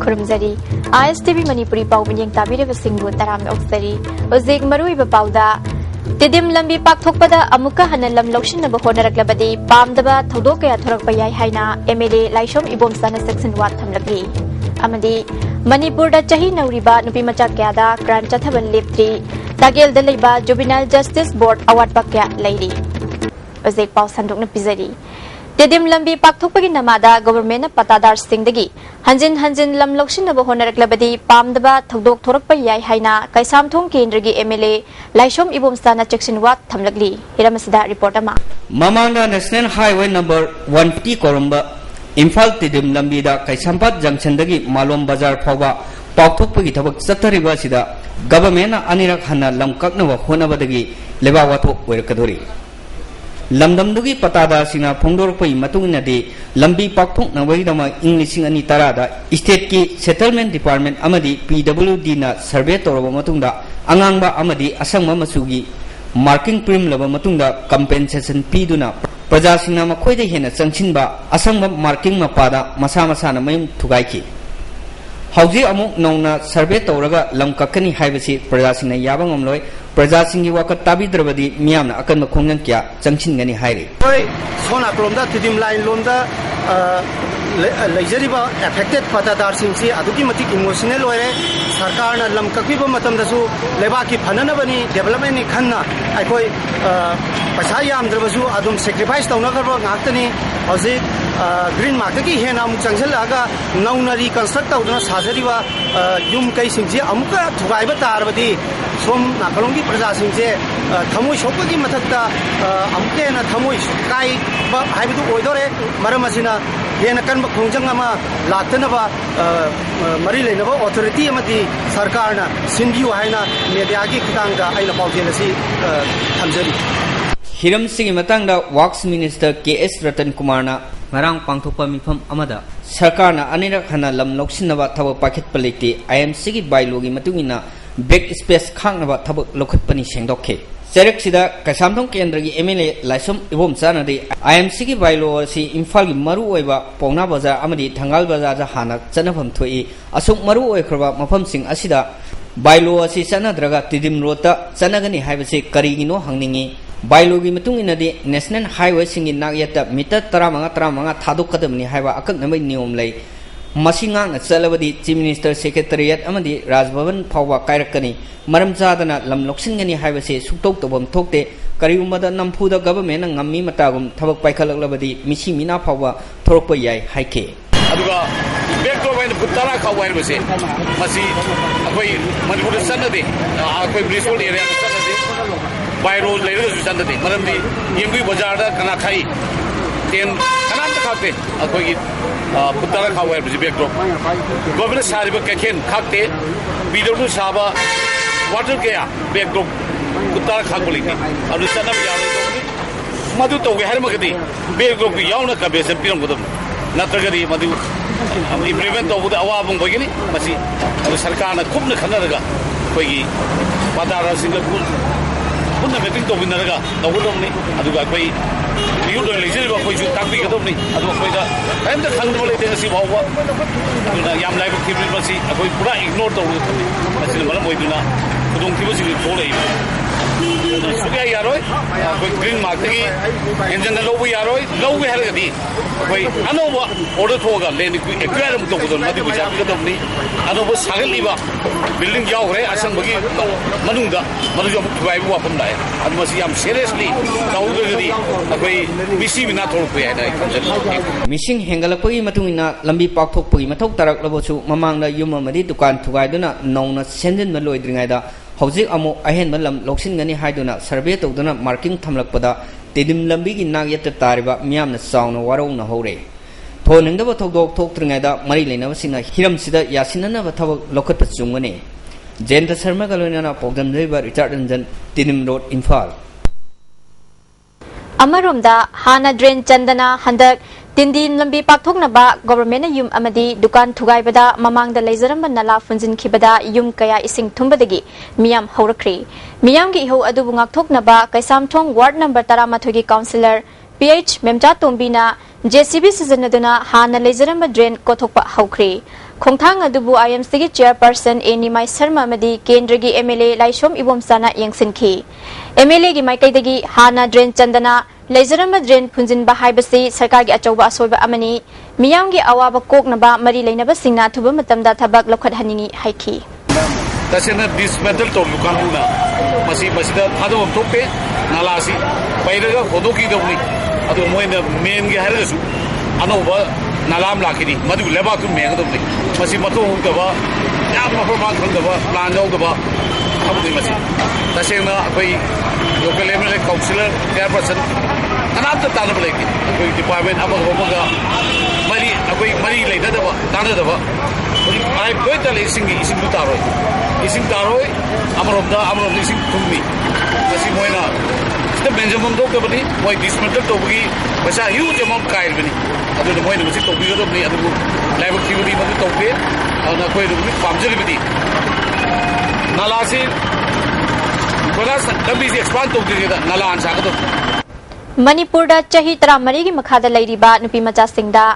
खुरमजरी ISTV Manipuri pau minyang tabire basingbu taram oksari ozek marui ba pauda Tidim lambi pakthokpada amuka hanalam lokshinaba honaraklabadi pamdaba thodok kaya thorakpa yai haina MLA Laishom Ibomsana section wat thamlakli amadi Manipur da chahi nauriba nupi macha kyada crime chathaban leptri tagel da leiba Juvenile Justice Board award pakya leiri ozek pau sandokna pizari Tidim lambi pakthokpagi namada government patadar singdagi hanjin lam lokshinaba honaraklabadi pamdaba thodok thorakpa yai haina kaisamthong kendragi MLA Laishom Ibomsana section wat thamlakli hiramasida report ama Mamanga National Highway number 150 Koromba Imphal Tidim Lambida Kaisampat Junction dagi Malom Bazar Phawa Pakthokpagi thabak chathariba sida government anirak hana lamkaknawa honabadagi leba wato oirakadori Lamdamdugi patada sina phongdorpai matungnadi lambi pakthoknawagidama English ani tarada state ki settlement department amadi PWD na survey toraba matungda angangba amadi asangma masugi marking prim laba matungda compensation piduna prajasina makhoida hena changchinba asangba marking mapada masa na mayum thugaiki hauji amuk nauna survey toraga lamkakani haibasi prajasina yaba ngamloi Prajasingi wakat tabi drabadi miyamna akan makhongan kya changchin gani hairi oi sona klomda tidim line lomda leijariba affected patadar singsi aduki matik emotional oire sarkar na lamkakbi ba matam dasu leba ki phanana bani development ni khanna aikoi paisa yam drabasu adum sacrifice tawna garba ngaktani hoji green market ki hena amuk changsel aga nauna reconstruct tawna sajariba yum kai singsi amuka thugaiba tarbadi som nakalongi प्रजा सिंचे थमोई सोपगी मथक्ता अमुके ना थमोई काय हाइबदु ओइदोरे मरम असिना हेना कनब खोंजंग अमा लाक्तनबा मरि लेनबा authority अमदी सरकार ना सिंबियु हाइना media की खितांगदा आइना पाउजेलसी थमजरी हिरम सिंह मतंगदा works minister KS Ratan Kumar ना ngarang pangthokpa mifam amada sarkar na anirak hana lam loksinaba thaba pakhet palete IMC gi bylaw gi matungina back space khangnaba thaba lokhatpani sengdokhe Serek sida Kaisamthong Kendra gi MLA Laishom Ibomsana de IMC gi bylaw si Imphal gi maru oiba Pauna Bazar amadi Thangal Bazar ja hana chanafam thoi asuk maru oikhroba mafam sing asida bylaw si chanadraga Tidim Road ta chanagani haibase karigino hangningi Bylaw matung inadi National Highway singi nagyata meter 35 thadokadamni haiba akaknamai niyom lay masingang na chalabadi Chief Minister Secretariat amadi Rajbhavan phawwa kairakani maram chadana lam loksingani haiba se suktok tobam thokte karigumada namphuda government na ngammi matagum thabak paikhalaklavadi misi mina phawwa thorokpa yai haike aduga backdrop and putara khawai base masi akoi manipur sanade akoi brisbane area sanade by road later sanade maramdi yembi bazar da kana khai ten kanam ta khakte akoi putara khawai base backdrop government sariba kakhen khakte bidordu saba water kya backdrop putara khakoli ni adu sanam yawe madu to ge har magadi backdrop yauna ka base piram godam natragadi madu implement tawuda awabung bagini masi adu sarkar na khubna khanaraga koigi padara singa punna meeting to binaraga tawudomni aduga koi yudo legislative koi ju takbi gadomni adu koi da time da khangdo le te si bawa duna yam live activity masi koi pura ignore tawudu masi malam oiduna kudong kibo si thole suga yaroi koi green mark tagi engine lobu yaroi lobu haragadi koi anoba order thoga len aquarium to budon madi buja gadomni anoba sagaliba building yaure asang bagi manungda manujo thuai bu apam dai adu masi yam seriously tawudagadi koi misi bina thorpe ai dai missing hengalapagi matungina lambi pakthokpagi mathok tarak labochu mamangda yum amadi dukan thugai duna nongna sendin ma loidringai da hojik amo ahen malam loksin gani haiduna survey tawduna marking thamlakpada Tidim lambi gi nagyata tariba miyamna sauna warong hore thoningda ba thokdok thoktringai da mari leinaba sina hiram sida yasinana ba thawak lokatpa chungane Jenta Sharma galona pogdam deiba Richard Ranjan Tidim Road Imphal Amaromda Hana Drain Chandana Handak Tindin lambi pakthoknaba government yum amadi dukan thugaibada mamangda leijaramba nala funjin khibada yum kaya ising thumbadagi miyam haurakri miyam gi ho adu bungak thoknaba Kaisamthong ward number 13 gi councillor PH Memcha Tombina JCB seasonaduna hana leijaramba drain kothokpa haukri खोंथांग अदुबु IMC की chairperson एनिमाई Sharma मदी केंद्र की MLA लाइशोम इबोमसाना यंगसिनखी MLA की माइकैदगी हाना drain Chandana लेजरम drain फुंजिनबा हाइबसी सरकार की अचौबा असोइबा अमनी मियाम की अवाब कोकनबा मरी लेनबा सिंगना थुबा मतमदा थबक लौखटहनिंगी हाइखी तसेना डिसमेंटल तौलु कांगुना मसी मसीदा थादोम थोपे नालासी पैरगा होदोकी दौनी अदो मोइना मेन गे हरसु अनोबा नालाम लाखिनी मदु लेबा तु मेगदोनी मसी मतो हुदबा याम मफरमा खंदबा प्लान यौदबा अबदि मसी तसेना अखोई लोकल एमएलए काउंसिलर चेयरपर्सन अनामता तानब लेके अखोई डिपार्टमेंट अमग होमगा मरी अखोई मरी लेददबा तानदबा आई कोई तले इसिंग तारोय इसिंग तारोय अमरोदा इसिंग थुंगनी मसी मोइना सिदा बेंजमम दो कबनी मोइ डिसमेंटल तोबगी पैसा ह्यूज अमाउंट काइरबनी अदु मोइना मसी तोबिगदबनी अदु लाइव एक्टिविटी मदु तोबे अना कोई रुबी पामजरिबदी नालासी कोलास लंबी से एक्सपांड तोबगेदा नाला आंसागदो मणिपुर चाही 13 की मखादा लैरिबा नुपी मचा सिंगदा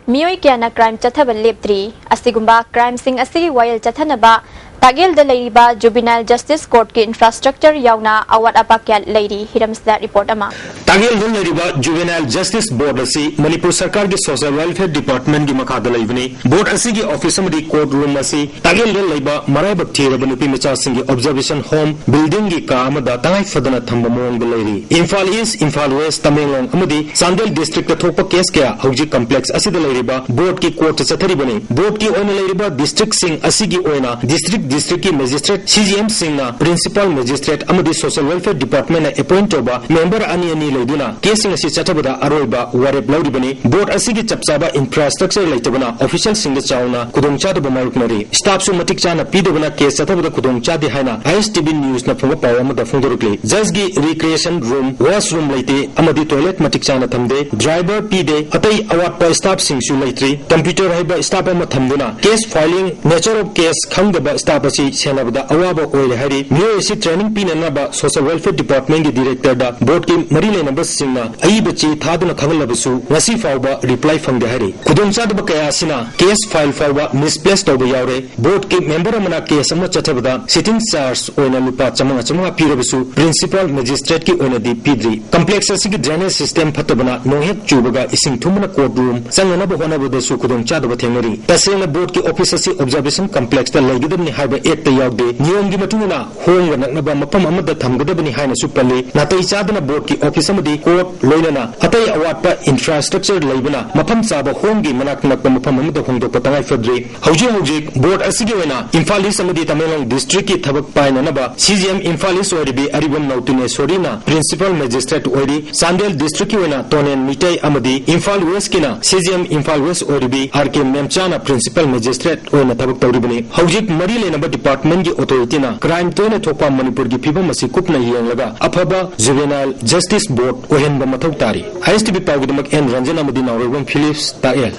मियोई क्याना क्राइम चथब लेप्त्री असिगुंबा क्राइम सिंग असि वायल चथनबा तागेल द लैरिबा जुबिनाइल जस्टिस कोर्ट के इंफ्रास्ट्रक्चर यावना अवाट अपा क्या लैरी हिरमसदा रिपोर्ट अमा तागेल द लैरिबा जुबिनाइल जस्टिस बोर्ड असि मणिपुर सरकार के सोशल वेलफेयर डिपार्टमेंट की मखादा लैबनी बोर्ड असि की ऑफिस अमदी कोर्ट रूम असि तागेल द लैबा मराइबक थेरब नुपी मचा सिंग ऑब्जर्वेशन होम बिल्डिंग की का अमदा तंगाई फदना थंब मोंग लैरी इम्फाल ईस्ट इम्फाल वेस्ट तमेंगलोंग अमदी चांदेल डिस्ट्रिक्ट थोप केस क्या हौजी कॉम्प्लेक्स असि द लैरिबा बोर्ड की कोर्ट चथरिबनी बोर्ड की ओन लैरिबा डिस्ट्रिक्ट सिंग असि की ओना डिस्ट्रिक्ट की magistrate CGM Singh principal magistrate अमदी सोशल वेलफेयर डिपार्टमेंट अपॉइंट तौबा मेंबर अनि लेदुना केसिंग असि चथबदा अरोइबा वारेप लौरिबनी बोर्ड असि की चपचाबा इंफ्रास्ट्रक्चर लेतबना ऑफिशियल सिंग चाउना खुदोंचादब मारुकनरी स्टाफ सु मतिक चाना पीदबना केस चथबदा खुदोंचादे हाइना ISTV न्यूज न फंग पाव अमदा फंगदरुकली जज की रिक्रिएशन रूम वॉशरूम लेते अमदी टॉयलेट मतिक चाना थमदे ड्राइवर पीदे अतई अवाट स्टाफ सिंग सु लेत्री कंप्यूटर हाइबा स्टाफ अम थमदुना case filing nature of case खंगदबा स्टाफ असि सेनबदा अवाब ओइले हरि मियो एसी ट्रेनिंग पिननबा सोशल वेलफेयर डिपार्टमेंट की डायरेक्टर दा बोर्ड की मरी लेनबा सिंगना अई बच्ची थादुना खंगलबसु ngasi फावबा रिप्लाई फंगदे हरि खुदोंचादब कयासिना केस फाइल फावबा मिसप्लेस तौबा यावरे बोर्ड के मेंबर अमना केस अम चथबदा सिटिंग चार्ज ओइना लुपा चमंगा पिरबसु प्रिंसिपल मजिस्ट्रेट की ओइना दी पिद्री कॉम्प्लेक्स असि की ड्रेनेज सिस्टम फतबना नोहेक चुबगा इसिंग थुमना कोर्ट रूम संगनब होनबदसु खुदोंचादब थेंगरी तसेंग बोर्ड की ऑफिस असि ऑब्जर्वेशन कॉम्प्लेक्स दा लैगदबनि हाइबा एक यावदे नियम की मतुना होंग नकनबा मफम अमदा थमगदबनि हाइना सुपल्ले नातई चादना बोर्ड की ऑफिस अमदी कोर्ट लोइनना अतई अवाटपा इंफ्रास्ट्रक्चर लैबना मफम चाबा होंगी मनाक नकबा मफम अमदा होंगदोक तंगाई फद्रे हौजी बोर्ड असिगी ओइना इम्फाल ईस्ट अमदी तमेंगलोंग डिस्ट्रिक्ट की थबक पाइननबा CGM इम्फाल ईस्ट ओरिबी अरिबम नौतुने सोरीना प्रिंसिपल मजिस्ट्रेट ओरी चांदेल डिस्ट्रिक्ट की ओइना तोनेन मिटै अमदी इम्फाल वेस्ट किना CGM इम्फाल वेस्ट ओरिबी RK मेमचाना प्रिंसिपल मजिस्ट्रेट ओइना थबक तौरिबनी हौजी मरी लेनबा डिपार्टमेंट की ऑथोरिटीना क्राइम तोने थोपा मणिपुर की फिबम असी कुपना येंगलगा अफबा जुवेनाइल जस्टिस बोर्ड ओहेनबा मथौ तारी ISTV पावगदमक एन रंजन अमदी नावरबम फिलिप्स ताएल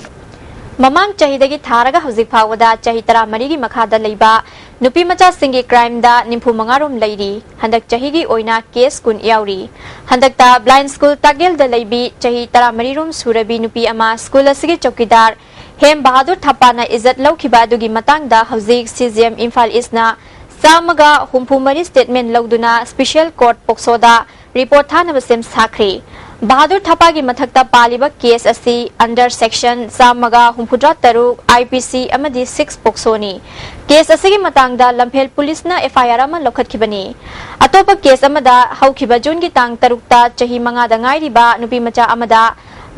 ममांग चाहिदगी थारगा हौजिक फावदा चाही 13 की मखादा लैबा नुपी मचा सिंगी क्राइम दा निम्फु मंगारोम लैरी हंदक चाहिगी ओइना केस कुन यावरी हंदकता ब्लाइंड स्कूल तागेल दा लैबी चाही 13 रोम सुरबी नुपी अमा स्कूल असिगी चौकीदार हेम बहादुर थापाना इज्जत लौखिबा दुगी मतंगदा हौजिक CGM इम्फाल ईस्टना सामगा हुम्फुमरी स्टेटमेंट लौदुना स्पेशल कोर्ट पोक्सोदा रिपोर्ट थानब सेम साखरी बहादुर थापा की मथक्ता पालिबा केस असि अंडर सेक्शन सामगा हुम्फुद्रा तरुक IPC अमदी 6 पोक्सोनी केस असि मतंगदा लम्फेल पुलिस ना FIR अमा लौखतखिबनी अतोप केस अमदा हौखिबा जून की तांग तरुकता चाही मंगादा गाइरिबा नुपी मचा अमदा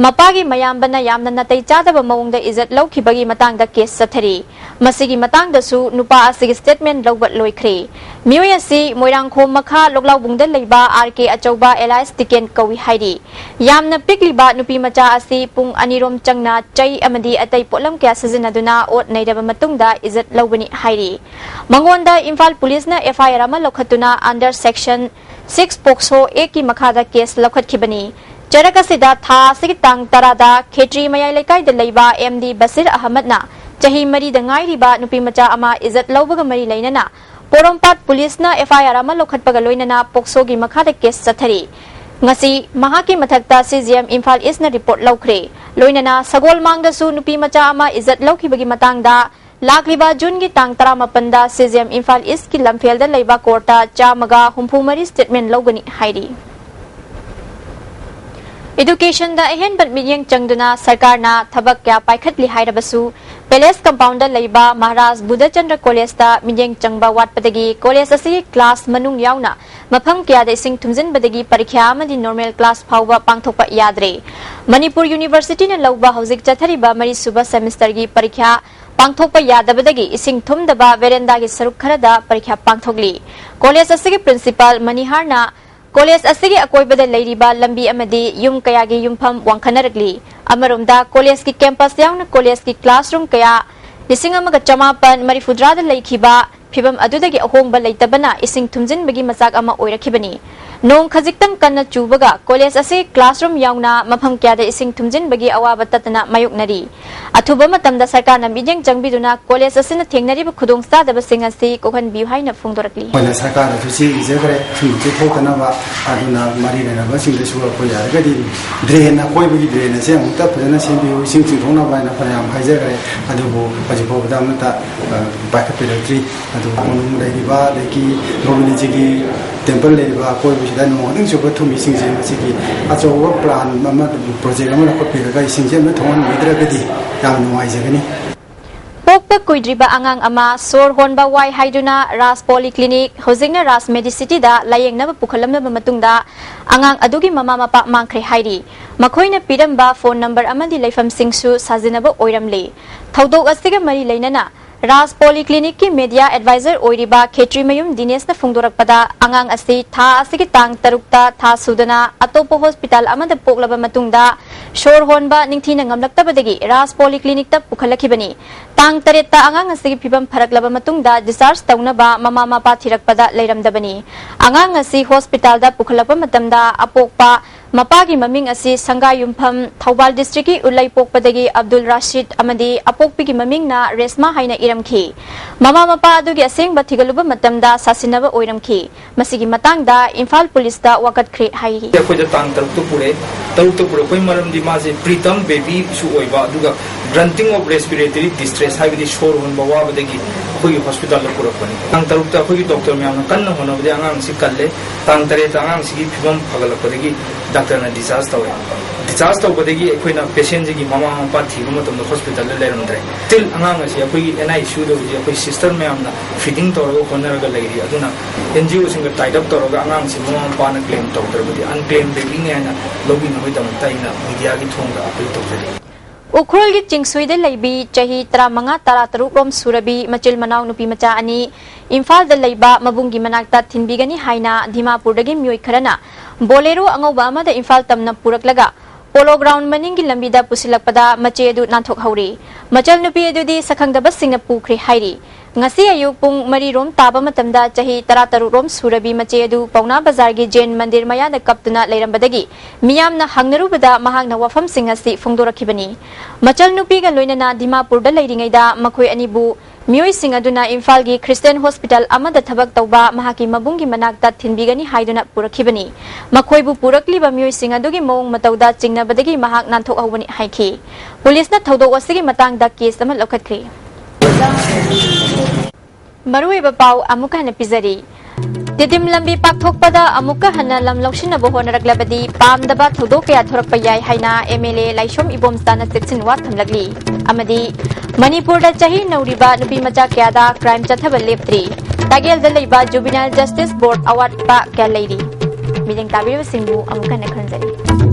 मपागी मयाम्बना यामना नतै चादब मौंगदा इज्जत लौखिबगी मतंगदा केस सथरी मसिगी मतंगदसु नुपा असिगी स्टेटमेंट लौबत लोइख्रे मियोय असि मोइरांखोम मखा लोकलाउबुंगदा लैबा RK अचौबा एलाइस टिकेन कवि हाइरी यामना पिकलिबा नुपी मचा असि पुंग अनिरोम चंगना चै अमदी अतै पोलम क्या सजिनदुना ओट नैरब मतुंगदा इज्जत लौबनी हाइरी मंगोंदा इम्फाल पुलिस ना FIR अमा लौखतुना अंडर सेक्शन 6 पोक्सो 1 की मखादा केस लौखतखिबनी चरकसिदा था सिग तांग तरादा खेत्री मयाई लेकाई द लैबा MD बसीर अहमदना चाही मरी दंगाइरिबा नुपी मचा अमा इज्जत लौबग मरी लैनना पोरोमपाट पुलिसना FIR अमा लौखतपग लोइनना पोक्सोगी मखादा case सथरी ngasi mahaki mathakta CGM Imphal East na report laukhre loinana sagol mangdasu nupi macha ama izat laukhibagi matangda लाखलिबा जून की तांग 18 सीजेम इम्फाल ईस्ट की लमफेल दा लेबा कोर्टा चामगा हुंफुमरी स्टेटमेंट लौगनी हाइरी एजुकेशन दा अहेन बदमियंग चंगदुना सरकारना थबक क्या पाइखतली हाइरबसु पैलेस कंपाउंड लेबा महाराज बुद्धचंद्र कॉलेज दा मियंग चंगबा वाटपदगी कॉलेज असि क्लास मनुंग यावना मफम क्या दे सिंग थुमजिनबदगी परीक्षा अमदि नॉर्मल क्लास फाउबा पांगथोकपा याद्रे मणिपुर यूनिवर्सिटी ने लौबा हौजिक चथरिबा मरी सुबा सेमेस्टर की परीक्षा पांगथोकपा यादबदगी इसिंग थुमदबा वेरेंदा की सरुक खरदा परीक्षा पांगथोकली कॉलेज असि प्रिंसिपल मनिहारना कॉलेज असि अकोइबदा लेरिबा लंबी अमदि युम कयागी युमफम वांखनरगली अमरोमदा कॉलेज की कैंपस यावना कॉलेज की क्लासरूम कया 1954 लेखिबा फिबम अदुदगी अहोंगबा लेतबना इसिंग थुमजिनबगी मचाक अमा ओइरखिबनी नोंग खजिक्तंग कन्ना चुबगा कॉलेज असि क्लासरूम यावना मफम क्यादा इसिंग थुमजिनबगी अवाबा ततना मायुकनरी अथुबा मतमदा सरकारना मिजेंग चंगबिदुना कॉलेज असिना थेंगनरिबा खुदोंगसादबसिंग असि कोहनबियु हाइना फोंदोरकली सरकार अथुसि इजेगरे थुमजि थोकनबा अदुना मरि लेनबा सिंगदसु अखोय यारगदि ड्रेन अकोइबगी ड्रेन असे अमुक्ता फजना सेंबियु सिंग चिंथोंनबा ना फयाम हाइजेगरे अदुबो हजिफोबदा अमता पाखपिरत्रि अदु कोनुम लेरिबा लेकी गोविंदजीगी टेम्पल लेरिबा कोइबसिदा नोंगदंग सुबा थुमि सिंगजे मसिगी अचौबा प्लान अमा प्रोजेक्ट अमा लखपिरगा सिंगजे अमा थोंगन मिद्रगदि याम नुवाइजगनी पोकपा कुइद्रिबा आंगांग अमा सोर होनबा वाई हाइदुना रास पॉलीक्लिनिक होजिंगना रास मेडिसिटी दा लायेंगनबा पुखलमनबा मतुंगदा आंगांग अदुगी ममा मपा मांखरे हाइरी मखोइना पिरंबा फोन नंबर अमदि लेफम सिंगसु साजिनबा ओइरमले थौदोक असिगा मरी लेनना राज पॉलीक्लिनिक की मीडिया एडवाइजर ओइरिबा खेत्रीमयुम दिनेशना फोंदोरकपदा आंगांग असि था असि तांग तरुक्ता था सुदना अतोपो हॉस्पिटल अमदा पोकलबा मतुंगदा शोर होनबा निंगथीना ngamlaktabadagi राज पॉलीक्लिनिक ता पुखलखिबनी तांग तरेता आंगांग असि फिबम फरकलबा मतुंगदा डिस्चार्ज तौनबा ममा मपा थिरकपदा लेरमदबनी आंगांग असि हॉस्पिटल दा पुखलबा मतमदा अपोकपा मपागी ममिंग असि संगायुमफम थौबाल डिस्ट्रिक्ट की उल्लाई पोकपदगी अब्दुल राशिद अमदी अपोकपीगी ममिंगना रेशमा हाइना इरमखी ममा मपा अदुगी असेंगबा थिगलुबा मतमदा सासिनबा ओइरमखी मसिगी मतांगदा इम्फाल पुलिस दा वकतख्रे हाइही अखोइदा तांग तरुक तो पुरे कोइ मरमदी माजे प्रीतम बेबी सु ओइबा अदुगा ग्रंटिंग ऑफ रेस्पिरेटरी डिस्ट्रेस हाइबदी शोर होनबा वाबदगी अखोइगी हॉस्पिटल ला पुरकपनी तांग तरुक ता अखोइगी डॉक्टर म्यामना कन्न होनबदे आंगांग सि कल्ले तांग तरेता आंगांग सिगी फिबम फगलकपदगी डॉक्टर ने डिस्चार्ज तौबदगी अखोइना पेशेंट जी ममा मपा थीबा मतमदा हॉस्पिटल ला लेरमद्रे टिल आंगांग असि अखोइगी एनआई इशू दबजी अखोइ सिस्टर म्यामना फीडिंग तौरगा होनरगा लेरी अदुना एनजीओ सिंग टाइड अप तौरगा आंगांग सि ममा मपाना क्लेम तौदरबदी अनक्लेम बेबी ने ना लोगी नहोइ दमता इना मीडिया की थोंगा अपील तौजरी उखरुल की चिंगसुइदे लेबी चाही 35-36 रोम सुरबी मचिल मनाव नुपी मचा अनि इम्फाल द लेबा मबुंगी मनाक्ता थिनबिगनी हाइना दिमापुरदगी म्योय खरना बोलेरो अंगौबा अमदा इम्फाल तमना पुरकलगा पोलो ग्राउंड मनिंगी लंबीदा पुसिलकपदा मचे अदु नाथोक हौरी मचल नुपी अदुदी सखंगदबा सिंगना पुखरे हाइरी ngasi ayuk pung 3 rom taba matamda chahi 13 rom surabi mache adu pauna bazar gi jain mandir maya da kaptuna leirambadagi miyamna hangnarubada mahangna wafam sing asi phongdorakhibani machal nupi ga loinana dimapur da leiringai da makhoi anibu mioi sing aduna imphal gi christian hospital amada thabak tauba mahaki mabungi manakta thinbigani haiduna purakhibani makhoi bu purakli ba mioi sing adugi mong matauda chingnabadagi mahak nanthok hawani haiki police na thodo wasigi matang da case ama lokhatkri मरुएबा पाउ अमुका हन पिजरी तिदिम लंबी पाकथोकपदा अमुका हन lump लौसिनबो होनरकलबदी पामदबा थोदो कया थोरकपा याय हाइना MLA लाइसोम इबोमस्ताना section वा थमलगली अमदी मणिपुर दा चाही नौरिबा नुपी मचा क्यादा क्राइम चथबा लेप्त्री तागेल दा लेबा जुबिनल जस्टिस बोर्ड अवार्ड पा क्या लेरी मिलिंग ताबिरबा सिंगु अमुका हन खनजरी